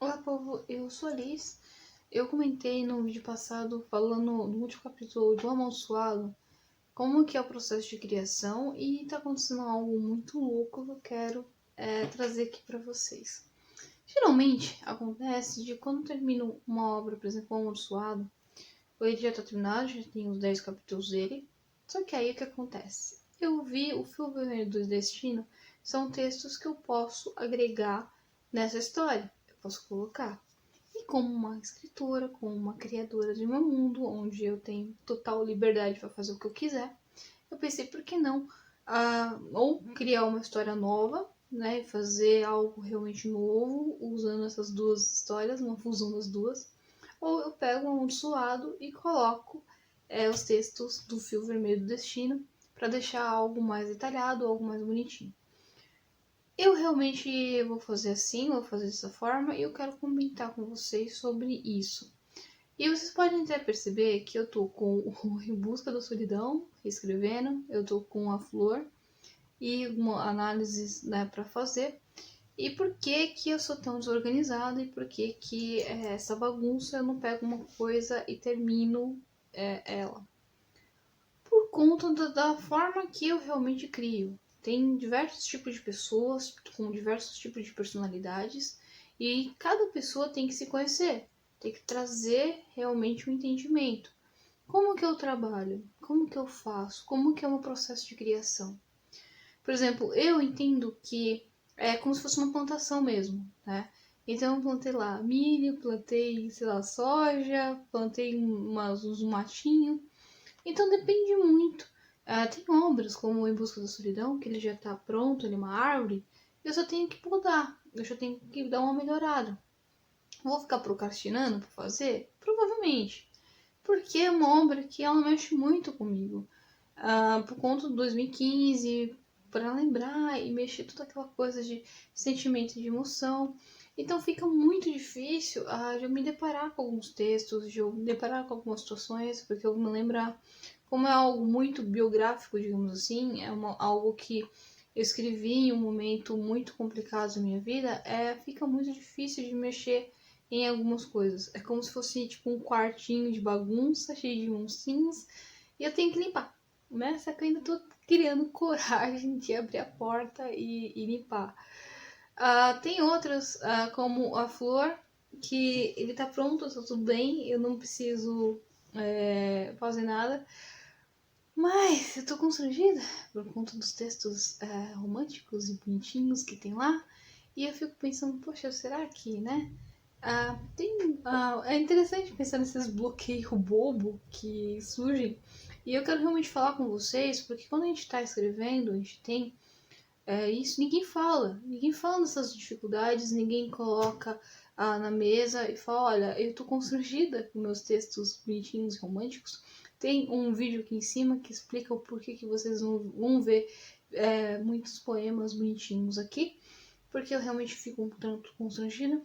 Olá, povo, eu sou a Liz. Eu comentei no vídeo passado, falando no último capítulo do Amaldiçoado, como que é o processo de criação e tá acontecendo algo muito louco que eu quero trazer aqui pra vocês. Geralmente acontece de quando termino uma obra, por exemplo, o Amaldiçoado, ele já tá terminado, já tem os 10 capítulos dele, só que aí o que acontece? Eu vi o Fio Vermelho do Destino, são textos que eu posso agregar nessa história, eu posso colocar. E como uma escritora, como uma criadora de meu mundo, onde eu tenho total liberdade para fazer o que eu quiser, eu pensei, por que não ou criar uma história nova, né, e fazer algo realmente novo, usando essas duas histórias, uma fusão das duas, ou eu pego um suado e coloco os textos do Fio Vermelho do Destino para deixar algo mais detalhado, algo mais bonitinho. Eu realmente vou fazer assim, vou fazer dessa forma e eu quero comentar com vocês sobre isso. E vocês podem até perceber que eu tô com o Em Busca da Solidão, escrevendo, eu tô com a Flor e uma análise, né, para fazer. E por que que eu sou tão desorganizada e por que que essa bagunça eu não pego uma coisa e termino ela? Por conta da forma que eu realmente crio. Tem diversos tipos de pessoas com diversos tipos de personalidades e cada pessoa tem que se conhecer, tem que trazer realmente um entendimento. Como que eu trabalho? Como que eu faço? Como que é o meu processo de criação? Por exemplo, eu entendo que é como se fosse uma plantação mesmo, né? Então eu plantei lá milho, plantei, sei lá, soja, plantei uns matinhos. Então depende muito. Tem obras como Em Busca da Solidão, que ele já está pronto, ele é uma árvore, eu só tenho que podar, eu só tenho que dar uma melhorada. Vou ficar procrastinando para fazer? Provavelmente. Porque é uma obra que ela mexe muito comigo. Por conta do 2015, para lembrar e mexer toda aquela coisa de sentimento de emoção. Então fica muito difícil de eu me deparar com alguns textos, de eu me deparar com algumas situações, porque eu vou me lembrar. Como é algo muito biográfico, digamos assim, algo que eu escrevi em um momento muito complicado da minha vida, fica muito difícil de mexer em algumas coisas. É como se fosse tipo um quartinho de bagunça, cheio de moncinhos, e eu tenho que limpar. Né? Só que eu ainda tô criando coragem de abrir a porta e limpar. Tem outras, como a Flor, que ele tá pronto, tá tudo bem, eu não preciso fazer nada. Mas eu tô constrangida por conta dos textos românticos e bonitinhos que tem lá. E eu fico pensando, poxa, será que, né? É interessante pensar nesses bloqueios bobo que surgem. E eu quero realmente falar com vocês, porque quando a gente está escrevendo, a gente tem isso, ninguém fala dessas dificuldades, ninguém coloca na mesa e fala, olha, eu tô constrangida com meus textos bonitinhos e românticos. Tem um vídeo aqui em cima que explica o porquê que vocês não vão ver muitos poemas bonitinhos aqui, porque eu realmente fico um tanto constrangida.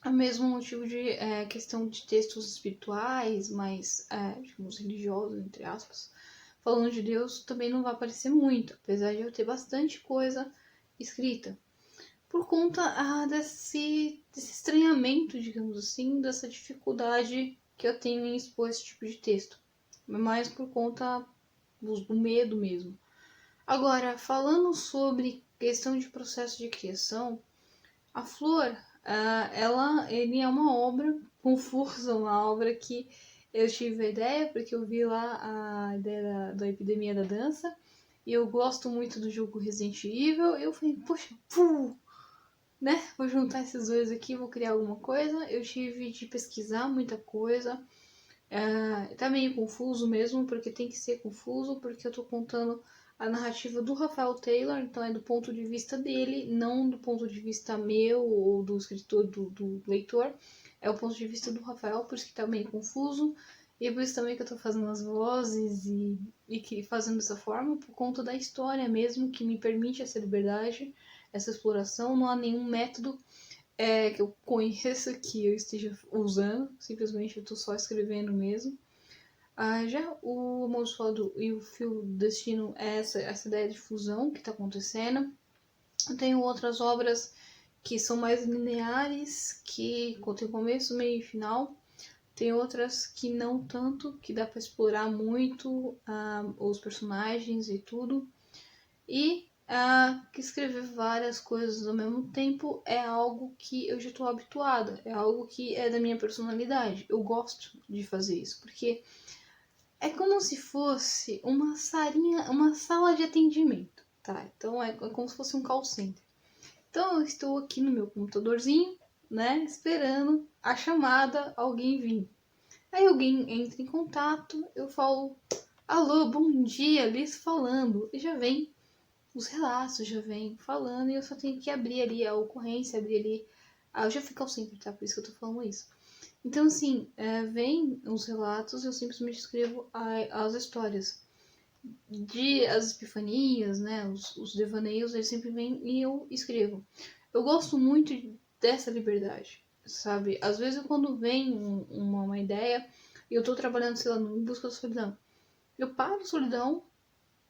O mesmo motivo de questão de textos espirituais, mais, digamos, religiosos, entre aspas, falando de Deus, também não vai aparecer muito, apesar de eu ter bastante coisa escrita. Por conta desse estranhamento, digamos assim, dessa dificuldade que eu tenho em expor esse tipo de texto. Mais por conta do medo mesmo. Agora, falando sobre questão de processo de criação, a Flor, ele é uma obra confusa, uma obra que eu tive a ideia, porque eu vi lá a ideia da Epidemia da Dança, e eu gosto muito do jogo Resident Evil, e eu falei, poxa, né, vou juntar esses dois aqui, vou criar alguma coisa. Eu tive de pesquisar muita coisa, tá meio confuso mesmo, porque tem que ser confuso, porque eu tô contando a narrativa do Rafael Taylor, então é do ponto de vista dele, não do ponto de vista meu ou do escritor, do leitor. É o ponto de vista do Rafael, por isso que tá meio confuso. E por isso também que eu tô fazendo as vozes e que fazendo dessa forma, por conta da história mesmo, que me permite essa liberdade, essa exploração. Não há nenhum método que eu conheça que eu esteja usando, simplesmente eu tô só escrevendo mesmo. Já o Amaldiçoado e o Fio do Destino é essa ideia de fusão que está acontecendo. Eu tenho outras obras que são mais lineares, que tem começo, meio e final. Tem outras que não tanto, que dá para explorar muito os personagens e tudo. E que escrever várias coisas ao mesmo tempo é algo que eu já estou habituada, é algo que é da minha personalidade. Eu gosto de fazer isso, porque é como se fosse uma sala de atendimento, tá? Então é como se fosse um call center. Então eu estou aqui no meu computadorzinho, né, esperando a chamada, alguém vir. Aí alguém entra em contato, eu falo, alô, bom dia, Liz falando, e já vem os relatos, já vem falando, e eu só tenho que abrir ali a ocorrência, abrir ali. Eu já fico ao sempre, tá? Por isso que eu tô falando isso. Então, assim, vem os relatos, eu simplesmente escrevo as histórias. As epifanias, né? Os devaneios, eles sempre vêm e eu escrevo. Eu gosto muito dessa liberdade, sabe? Às vezes, quando vem uma ideia, e eu tô trabalhando, sei lá, em busca da solidão, eu paro a solidão,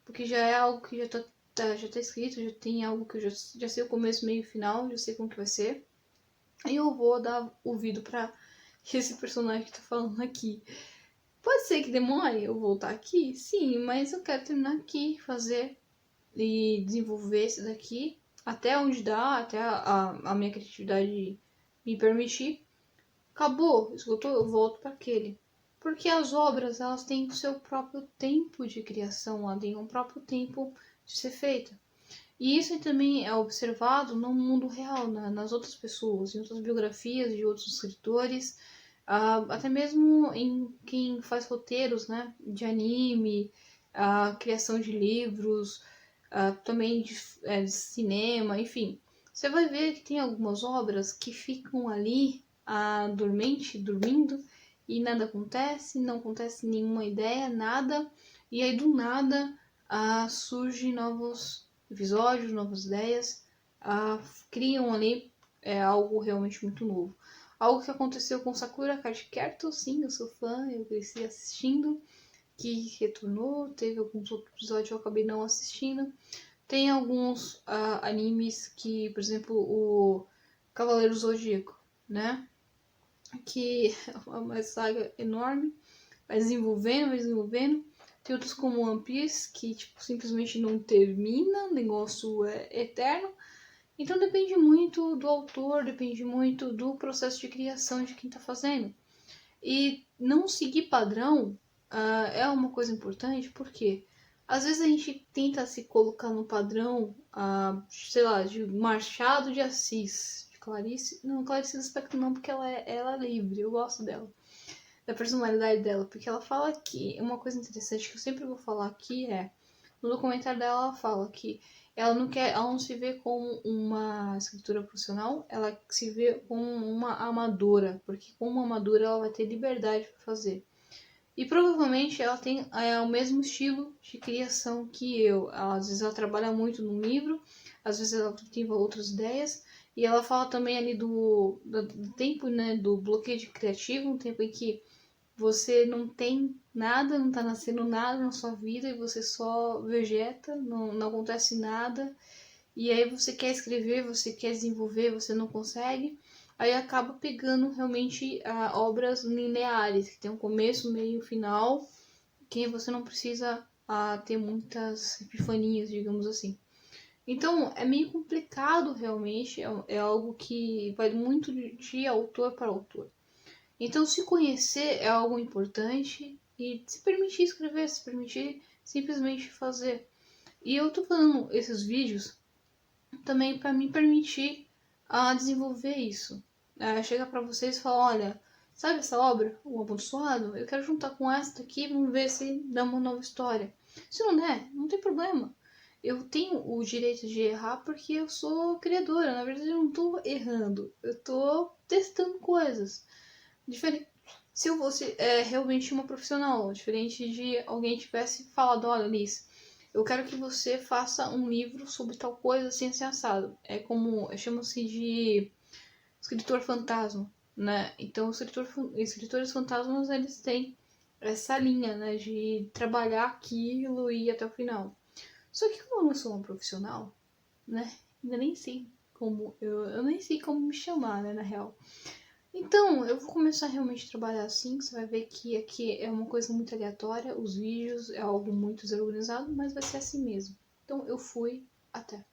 porque já é algo que já tá escrito, já tem algo que eu já sei o começo, meio e final, já sei como que vai ser. Aí eu vou dar ouvido pra esse personagem que tá falando aqui. Pode ser que demore eu voltar aqui? Sim, mas eu quero terminar aqui, fazer e desenvolver esse daqui até onde dá, até a minha criatividade me permitir. Acabou, esgotou, eu volto para aquele. Porque as obras, elas têm o seu próprio tempo de criação, elas têm um próprio tempo de ser feita. E isso também é observado no mundo real, nas outras pessoas, em outras biografias de outros escritores, até mesmo em quem faz roteiros, né, de anime, a criação de livros, também de cinema, enfim. Você vai ver que tem algumas obras que ficam ali dormindo, e nada acontece, não acontece nenhuma ideia, nada, e aí do nada surgem novos episódios, novas ideias, criam ali algo realmente muito novo. Algo que aconteceu com Sakura Card Captor, sim, eu sou fã, eu cresci assistindo, que retornou, teve alguns outros episódios que eu acabei não assistindo. Tem alguns animes que, por exemplo, o Cavaleiro Zodíaco, né? Que é uma saga enorme, vai desenvolvendo. Tem outros como One Piece, que tipo, simplesmente não termina, o negócio é eterno. Então depende muito do autor, depende muito do processo de criação de quem está fazendo. E não seguir padrão é uma coisa importante, porque às vezes a gente tenta se colocar no padrão, sei lá, de Machado de Assis, de Clarice. Não, Clarice Lispector não, porque ela é livre, eu gosto dela, da personalidade dela, porque ela fala que uma coisa interessante que eu sempre vou falar aqui no documentário dela ela fala que ela não se vê como uma escritora profissional, ela se vê como uma amadora, porque como uma amadora ela vai ter liberdade para fazer. E provavelmente ela tem o mesmo estilo de criação que eu. Às vezes ela trabalha muito no livro, às vezes ela tem outras ideias, e ela fala também ali do tempo, né, do bloqueio criativo, um tempo em que você não tem nada, não tá nascendo nada na sua vida e você só vegeta, não acontece nada. E aí você quer escrever, você quer desenvolver, você não consegue. Aí acaba pegando realmente obras lineares, que tem um começo, meio, final, que você não precisa ter muitas epifanias, digamos assim. Então é meio complicado realmente, é algo que vai muito de autor para autor. Então, se conhecer é algo importante e se permitir escrever, se permitir simplesmente fazer. E eu tô fazendo esses vídeos também para me permitir desenvolver isso. Chegar para vocês e falar, olha, sabe essa obra, O Amaldiçoado? Eu quero juntar com esta aqui, vamos ver se dá uma nova história. Se não der, não tem problema. Eu tenho o direito de errar porque eu sou criadora. Na verdade, eu não tô errando. Eu tô testando coisas. Diferente se eu fosse realmente uma profissional, diferente de alguém tivesse falado, olha, Liz, eu quero que você faça um livro sobre tal coisa assim, assim assado. É como, chama-se de escritor fantasma, né? Então, escritores fantasmas, eles têm essa linha, né, de trabalhar aquilo e ir até o final. Só que como eu não sou uma profissional, né, ainda nem sei como... Eu nem sei como me chamar, né, na real. Então, eu vou começar realmente a trabalhar assim. Você vai ver que aqui é uma coisa muito aleatória. Os vídeos é algo muito desorganizado, mas vai ser assim mesmo. Então, eu fui. Até.